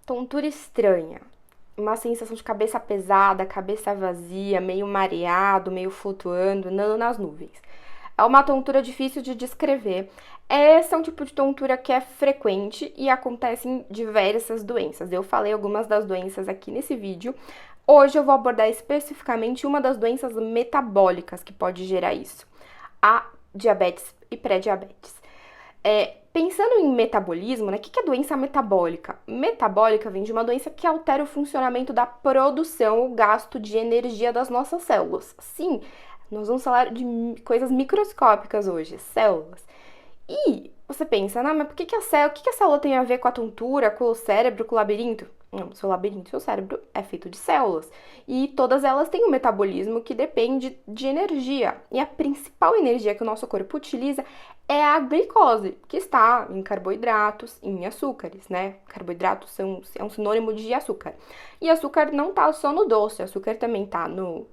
tontura estranha, uma sensação de cabeça pesada, cabeça vazia, meio mareado, meio flutuando, andando nas nuvens. É uma tontura difícil de descrever. Esse é um tipo de tontura que é frequente e acontece em diversas doenças. Eu falei algumas das doenças aqui nesse vídeo. Hoje eu vou abordar especificamente uma das doenças metabólicas que pode gerar isso. A diabetes e pré-diabetes. Pensando em metabolismo, né? O que é doença metabólica? Metabólica vem de uma doença que altera o funcionamento da produção ou gasto de energia das nossas células. Sim, nós vamos falar de coisas microscópicas hoje, células. E você pensa, não, mas por que a célula tem a ver com a tontura, com o cérebro, com o labirinto? Não, seu labirinto, seu cérebro é feito de células. E todas elas têm um metabolismo que depende de energia. E a principal energia que o nosso corpo utiliza é a glicose, que está em carboidratos, em açúcares, né? Carboidratos é um sinônimo de açúcar. E açúcar não tá só no doce, açúcar também tá no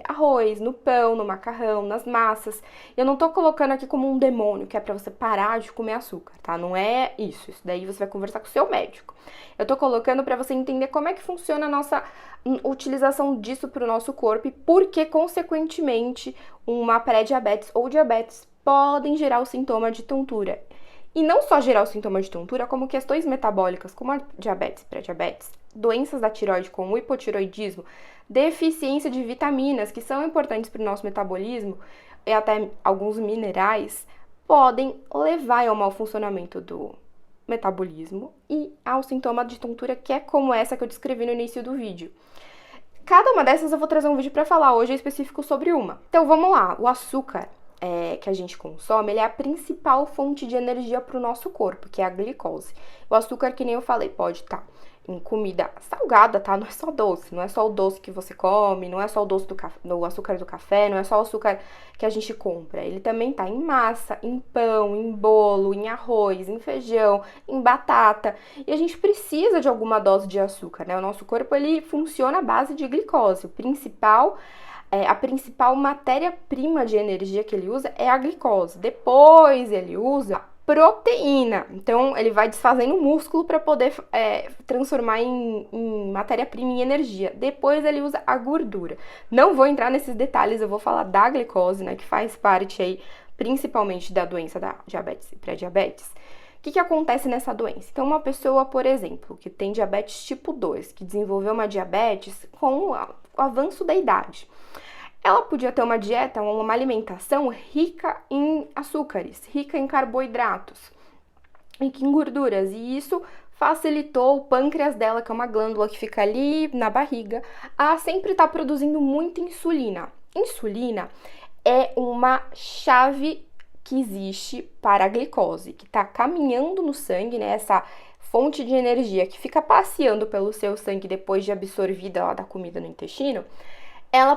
arroz, no pão, no macarrão, nas massas. Eu não tô colocando aqui como um demônio, que é pra você parar de comer açúcar, tá? Não é isso. Isso daí você vai conversar com o seu médico. Eu tô colocando pra você entender como é que funciona a nossa utilização disso pro nosso corpo e por que, consequentemente, uma pré-diabetes ou diabetes podem gerar o sintoma de tontura. E não só gerar o sintoma de tontura, como questões metabólicas, como a diabetes, pré-diabetes, doenças da tireoide, como o hipotiroidismo, deficiência de vitaminas, que são importantes para o nosso metabolismo, e até alguns minerais, podem levar ao mau funcionamento do metabolismo e ao sintoma de tontura, que é como essa que eu descrevi no início do vídeo. Cada uma dessas eu vou trazer um vídeo para falar hoje específico sobre uma. Então vamos lá, o açúcar que a gente consome, ele é a principal fonte de energia para o nosso corpo, que é a glicose. O açúcar, que nem eu falei, pode estar em comida salgada, tá? Não é só doce, não é só o doce que você come, não é só o doce do açúcar do café, não é só o açúcar que a gente compra. Ele também tá em massa, em pão, em bolo, em arroz, em feijão, em batata. E a gente precisa de alguma dose de açúcar, né? O nosso corpo, ele funciona à base de glicose. A principal matéria-prima de energia que ele usa é a glicose. Depois ele usa proteína. Então, ele vai desfazendo o músculo para poder transformar em matéria-prima em energia. Depois ele usa a gordura. Não vou entrar nesses detalhes, eu vou falar da glicose, né, que faz parte aí principalmente da doença da diabetes e pré-diabetes. O que acontece nessa doença? Então, uma pessoa, por exemplo, que tem diabetes tipo 2, que desenvolveu uma diabetes com o avanço da idade, ela podia ter uma dieta, uma alimentação rica em açúcares, rica em carboidratos, rica em gorduras, e isso facilitou o pâncreas dela, que é uma glândula que fica ali na barriga, a sempre estar produzindo muita insulina. Insulina é uma chave que existe para a glicose, que está caminhando no sangue, né? Essa fonte de energia que fica passeando pelo seu sangue depois de absorvida lá da comida no intestino.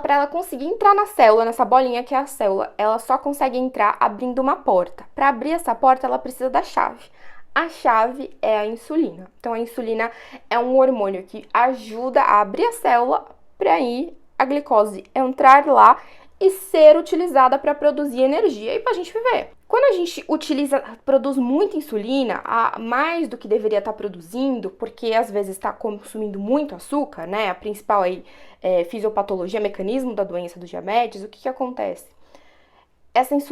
Para ela conseguir entrar na célula, nessa bolinha que é a célula, ela só consegue entrar abrindo uma porta. Para abrir essa porta, ela precisa da chave. A chave é a insulina. Então, a insulina é um hormônio que ajuda a abrir a célula para aí a glicose entrar lá e ser utilizada para produzir energia e para a gente viver. Quando a gente produz muita insulina, mais do que deveria estar produzindo, porque às vezes está consumindo muito açúcar, né? A principal aí fisiopatologia, mecanismo da doença do diabetes, o que acontece?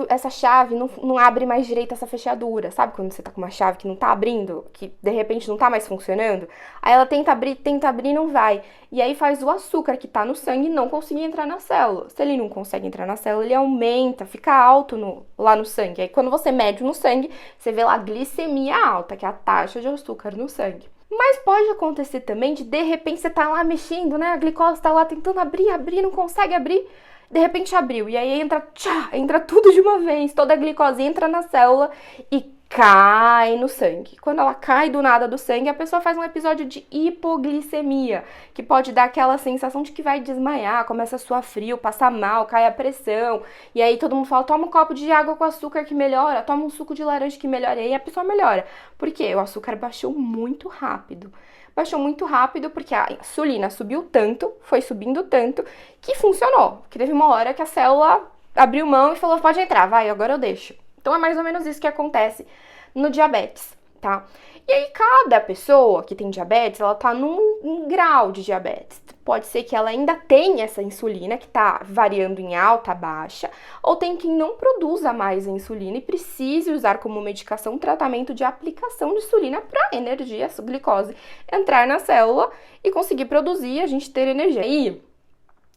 Essa chave não abre mais direito essa fechadura, sabe? Quando você tá com uma chave que não tá abrindo, que de repente não tá mais funcionando, aí ela tenta abrir e não vai. E aí faz o açúcar que tá no sangue não conseguir entrar na célula. Se ele não consegue entrar na célula, ele aumenta, fica alto lá no sangue. Aí quando você mede no sangue, você vê lá a glicemia alta, que é a taxa de açúcar no sangue. Mas pode acontecer também de repente você tá lá mexendo, né? A glicose tá lá tentando abrir, não consegue abrir. De repente abriu, e aí entra tudo de uma vez, toda a glicose entra na célula e cai no sangue. Quando ela cai do nada do sangue, a pessoa faz um episódio de hipoglicemia, que pode dar aquela sensação de que vai desmaiar, começa a suar frio, passar mal, cai a pressão, e aí todo mundo fala, toma um copo de água com açúcar que melhora, toma um suco de laranja que melhora, e aí a pessoa melhora. Por quê? O açúcar baixou muito rápido. Baixou muito rápido porque a insulina subiu tanto, foi subindo tanto, que funcionou. Que teve uma hora que a célula abriu mão e falou, pode entrar, vai, agora eu deixo. Então é mais ou menos isso que acontece no diabetes. tá? E aí, cada pessoa que tem diabetes, ela tá num grau de diabetes. Pode ser que ela ainda tenha essa insulina, que tá variando em alta, baixa, ou tem quem não produza mais a insulina e precise usar como medicação um tratamento de aplicação de insulina para energia, essa glicose, entrar na célula e conseguir produzir e a gente ter energia. E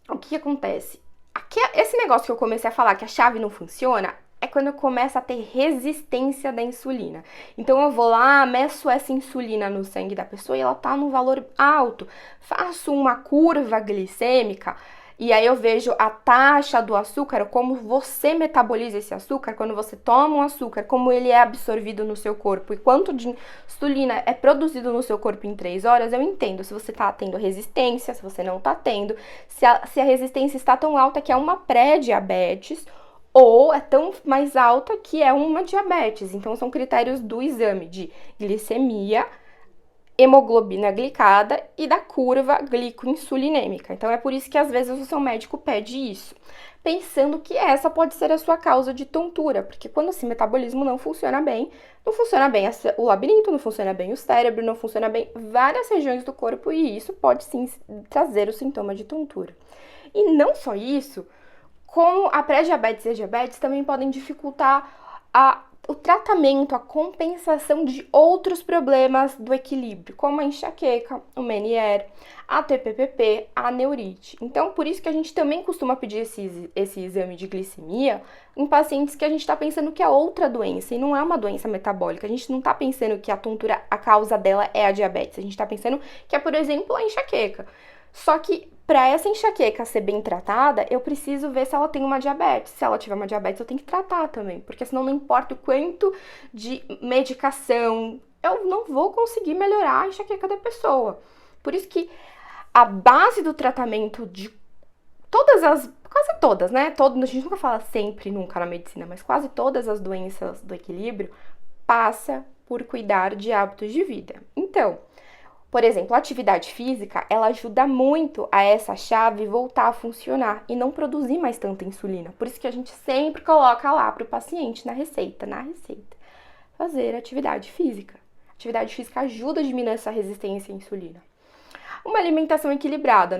o que acontece? Aqui, esse negócio que eu comecei a falar, que a chave não funciona, é quando eu começo a ter resistência da insulina. Então eu vou lá, meço essa insulina no sangue da pessoa e ela tá num valor alto. Faço uma curva glicêmica e aí eu vejo a taxa do açúcar, como você metaboliza esse açúcar, quando você toma um açúcar, como ele é absorvido no seu corpo e quanto de insulina é produzido no seu corpo em 3 horas, eu entendo se você tá tendo resistência, se você não tá tendo, se a resistência está tão alta que é uma pré-diabetes, ou é tão mais alta que é uma diabetes. Então, são critérios do exame de glicemia, hemoglobina glicada e da curva glicoinsulinêmica. Então, é por isso que às vezes o seu médico pede isso, pensando que essa pode ser a sua causa de tontura, porque quando esse metabolismo não funciona bem o labirinto, não funciona bem o cérebro, não funciona bem várias regiões do corpo e isso pode sim trazer o sintoma de tontura. E não só isso, como a pré-diabetes e a diabetes também podem dificultar o tratamento, a compensação de outros problemas do equilíbrio, como a enxaqueca, o Meniere, a TPPP, a neurite. Então, por isso que a gente também costuma pedir esse exame de glicemia em pacientes que a gente está pensando que é outra doença e não é uma doença metabólica. A gente não está pensando que a tontura, a causa dela é a diabetes. A gente está pensando que é, por exemplo, a enxaqueca. Só que para essa enxaqueca ser bem tratada, eu preciso ver se ela tem uma diabetes. Se ela tiver uma diabetes, eu tenho que tratar também, porque senão não importa o quanto de medicação, eu não vou conseguir melhorar a enxaqueca da pessoa. Por isso que a base do tratamento de quase todas, né? A gente nunca fala sempre, nunca na medicina, mas quase todas as doenças do equilíbrio passa por cuidar de hábitos de vida. Então, por exemplo, a atividade física, ela ajuda muito a essa chave voltar a funcionar e não produzir mais tanta insulina. Por isso que a gente sempre coloca lá para o paciente na receita, fazer atividade física. Atividade física ajuda a diminuir essa resistência à insulina. Uma alimentação equilibrada.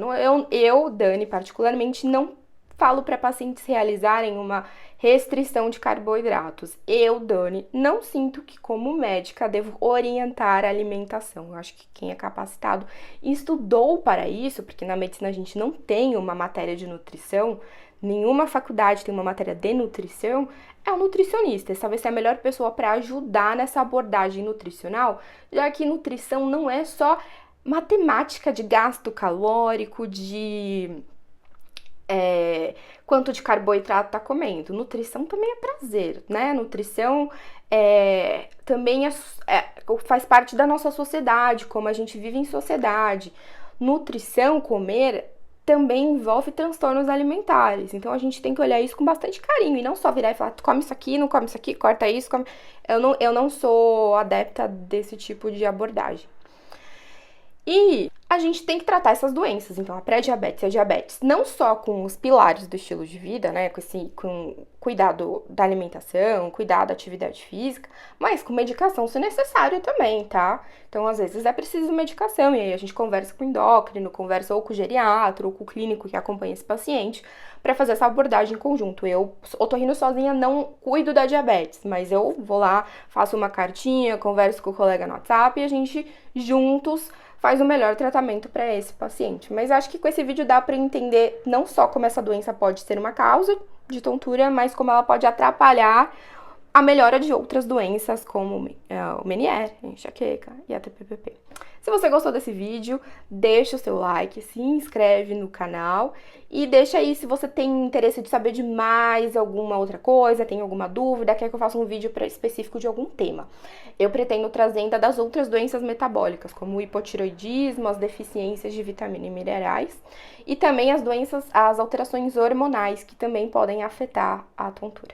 Eu, Dani, particularmente, não falo para pacientes realizarem uma restrição de carboidratos. Eu, Dani, não sinto que, como médica, devo orientar a alimentação. Eu acho que quem é capacitado e estudou para isso, porque na medicina a gente não tem uma matéria de nutrição, nenhuma faculdade tem uma matéria de nutrição, é o nutricionista. Essa vai ser a melhor pessoa para ajudar nessa abordagem nutricional, já que nutrição não é só matemática de gasto calórico, de quanto de carboidrato tá comendo. Nutrição também é prazer, né? Nutrição também faz parte da nossa sociedade, como a gente vive em sociedade. Nutrição, comer, também envolve transtornos alimentares. Então, a gente tem que olhar isso com bastante carinho e não só virar e falar, tu come isso aqui, não come isso aqui, corta isso, come... Eu não sou adepta desse tipo de abordagem. E a gente tem que tratar essas doenças, então a pré-diabetes e a diabetes, não só com os pilares do estilo de vida, né, com cuidado da alimentação, cuidado da atividade física, mas com medicação se necessário também, tá? Então, às vezes é preciso medicação, e aí a gente conversa com o endócrino, conversa ou com o geriatra, ou com o clínico que acompanha esse paciente, para fazer essa abordagem em conjunto. Eu, otorrino sozinha, não cuido da diabetes, mas eu vou lá, faço uma cartinha, converso com o colega no WhatsApp e a gente, juntos, faz o melhor tratamento para esse paciente. Mas acho que com esse vídeo dá para entender não só como essa doença pode ser uma causa de tontura, mas como ela pode atrapalhar a melhora de outras doenças, como o Meniere, a enxaqueca e a TPPP. Se você gostou desse vídeo, deixa o seu like, se inscreve no canal e deixa aí se você tem interesse de saber de mais alguma outra coisa, tem alguma dúvida, quer que eu faça um vídeo específico de algum tema. Eu pretendo trazer ainda das outras doenças metabólicas, como o hipotiroidismo, as deficiências de vitamina e minerais e também as alterações hormonais que também podem afetar a tontura.